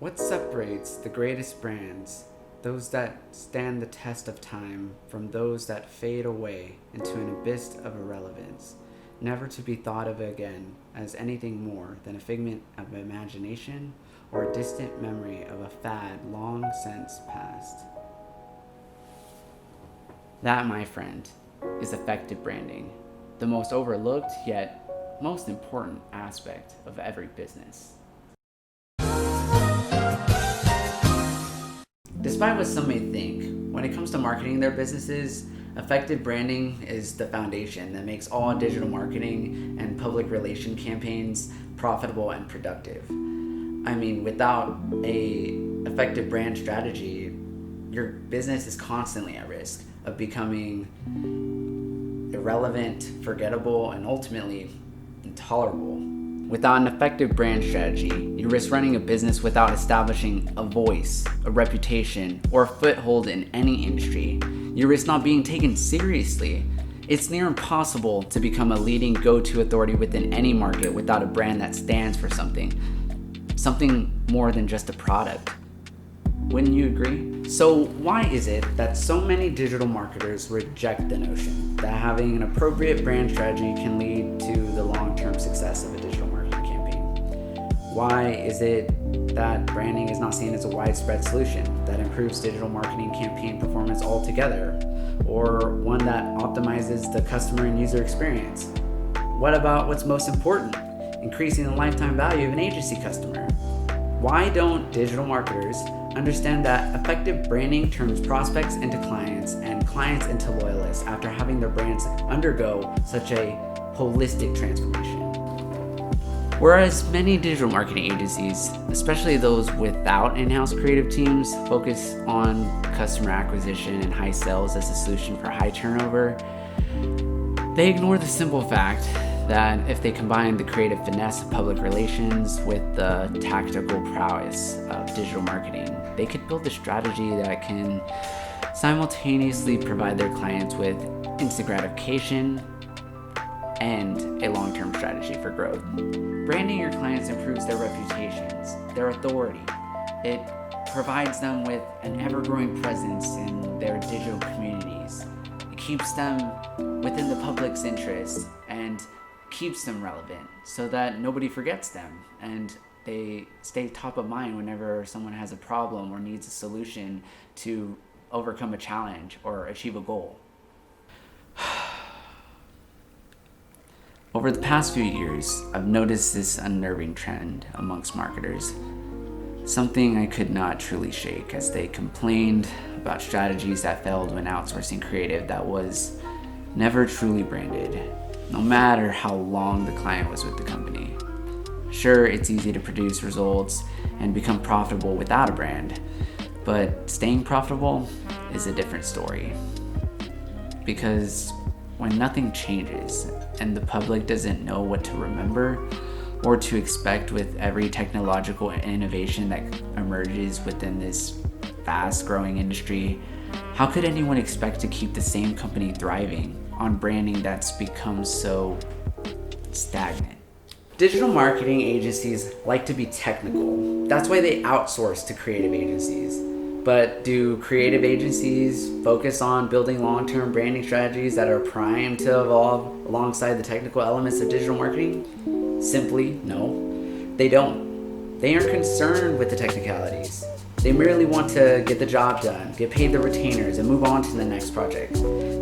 What separates the greatest brands, those that stand the test of time, from those that fade away into an abyss of irrelevance, never to be thought of again as anything more than a figment of imagination or a distant memory of a fad long since past? That, my friend, is effective branding, the most overlooked yet most important aspect of every business. Despite what some may think, when it comes to marketing their businesses, effective branding is the foundation that makes all digital marketing and public relation campaigns profitable and productive. I mean, without a effective brand strategy, your business is constantly at risk of becoming irrelevant, forgettable, and ultimately intolerable. Without an effective brand strategy, you risk running a business without establishing a voice, a reputation, or a foothold in any industry. You risk not being taken seriously. It's near impossible to become a leading go-to authority within any market without a brand that stands for something more than just a product. Wouldn't you agree? So why is it that so many digital marketers reject the notion that having an appropriate brand strategy can lead to the long-term success of a digital marketing campaign? Why is it that branding is not seen as a widespread solution that improves digital marketing campaign performance altogether, or one that optimizes the customer and user experience? What about what's most important? Increasing the lifetime value of an agency customer. Why don't digital marketers understand that effective branding turns prospects into clients and clients into loyalists after having their brands undergo such a holistic transformation? Whereas many digital marketing agencies, especially those without in-house creative teams, focus on customer acquisition and high sales as a solution for high turnover, they ignore the simple fact that if they combine the creative finesse of public relations with the tactical prowess of digital marketing, they could build a strategy that can simultaneously provide their clients with instant gratification and a long-term strategy for growth. Branding your clients improves their reputations, their authority. It provides them with an ever-growing presence in their digital communities. It keeps them within the public's interest and keeps them relevant so that nobody forgets them and they stay top of mind whenever someone has a problem or needs a solution to overcome a challenge or achieve a goal. Over the past few years, I've noticed this unnerving trend amongst marketers, something I could not truly shake, as they complained about strategies that failed when outsourcing creative that was never truly branded, no matter how long the client was with the company. Sure, it's easy to produce results and become profitable without a brand, but staying profitable is a different story. Because when nothing changes and the public doesn't know what to remember or to expect with every technological innovation that emerges within this fast-growing industry, how could anyone expect to keep the same company thriving on branding that's become so stagnant? Digital marketing agencies like to be technical. That's why they outsource to creative agencies. But do creative agencies focus on building long-term branding strategies that are primed to evolve alongside the technical elements of digital marketing? Simply, no. They don't. They aren't concerned with the technicalities. They merely want to get the job done, get paid the retainers, and move on to the next project.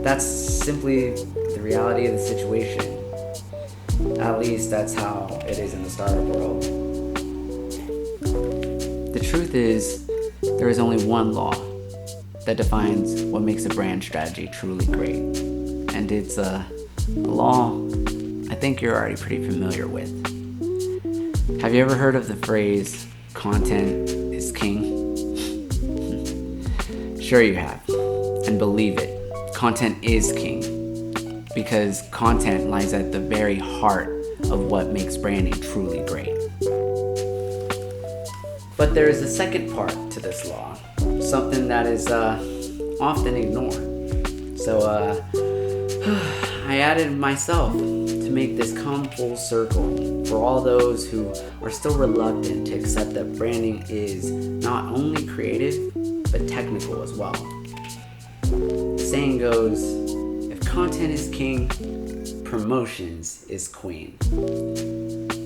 That's simply the reality of the situation. At least that's how it is in the startup world. The truth is, there is only one law that defines what makes a brand strategy truly great. And it's a law I think you're already pretty familiar with. Have you ever heard of the phrase, content is king? Sure you have. And believe it, content is king. Because content lies at the very heart of what makes branding truly great. But there is a second part to this law, something that is often ignored. So I added myself to make this come full circle for all those who are still reluctant to accept that branding is not only creative, but technical as well. The saying goes, if content is king, promotions is queen.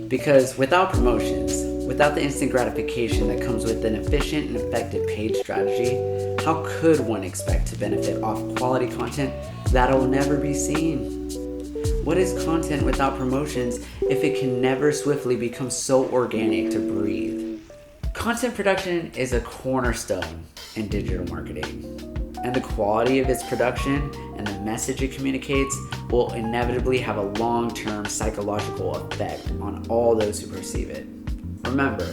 Because without promotions, without the instant gratification that comes with an efficient and effective paid strategy, how could one expect to benefit off quality content that'll never be seen? What is content without promotions if it can never swiftly become so organic to breathe? Content production is a cornerstone in digital marketing, and the quality of its production and the message it communicates will inevitably have a long-term psychological effect on all those who perceive it. Remember,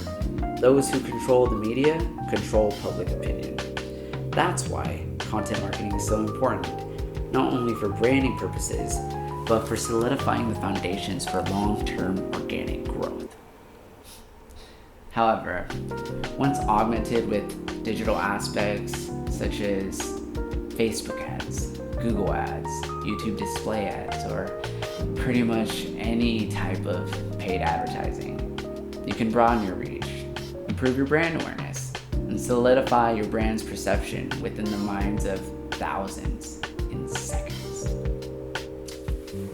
those who control the media control public opinion. That's why content marketing is so important, not only for branding purposes, but for solidifying the foundations for long-term organic growth. However, once augmented with digital aspects such as Facebook ads, Google ads, YouTube display ads, or pretty much any type of paid advertising, you can broaden your reach, improve your brand awareness, and solidify your brand's perception within the minds of thousands in seconds.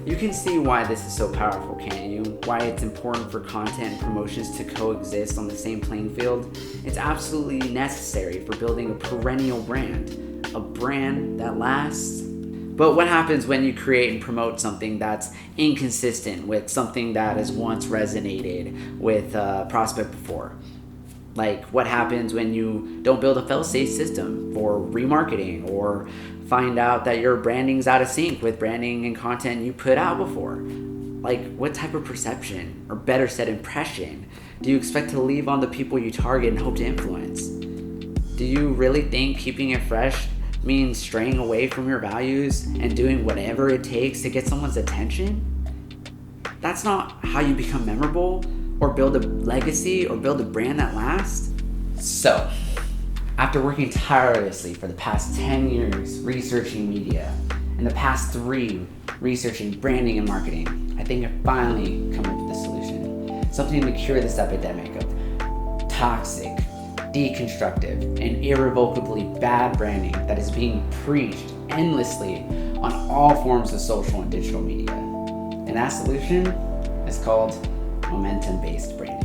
You can see why this is so powerful, can't you? Why it's important for content and promotions to coexist on the same playing field. It's absolutely necessary for building a perennial brand, a brand that lasts. But what happens when you create and promote something that's inconsistent with something that has once resonated with a prospect before? Like, what happens when you don't build a fail-safe system for remarketing, or find out that your branding's out of sync with branding and content you put out before? Like, what type of perception, or better said, impression, do you expect to leave on the people you target and hope to influence? Do you really think keeping it fresh means straying away from your values and doing whatever it takes to get someone's attention? That's not how you become memorable, or build a legacy, or build a brand that lasts. So, after working tirelessly for the past 10 years researching media, and the past 3 researching branding and marketing, I think I've finally come up with a solution. Something to cure this epidemic of toxic, deconstructive, and irrevocably bad branding that is being preached endlessly on all forms of social and digital media. And that solution is called momentum-based branding.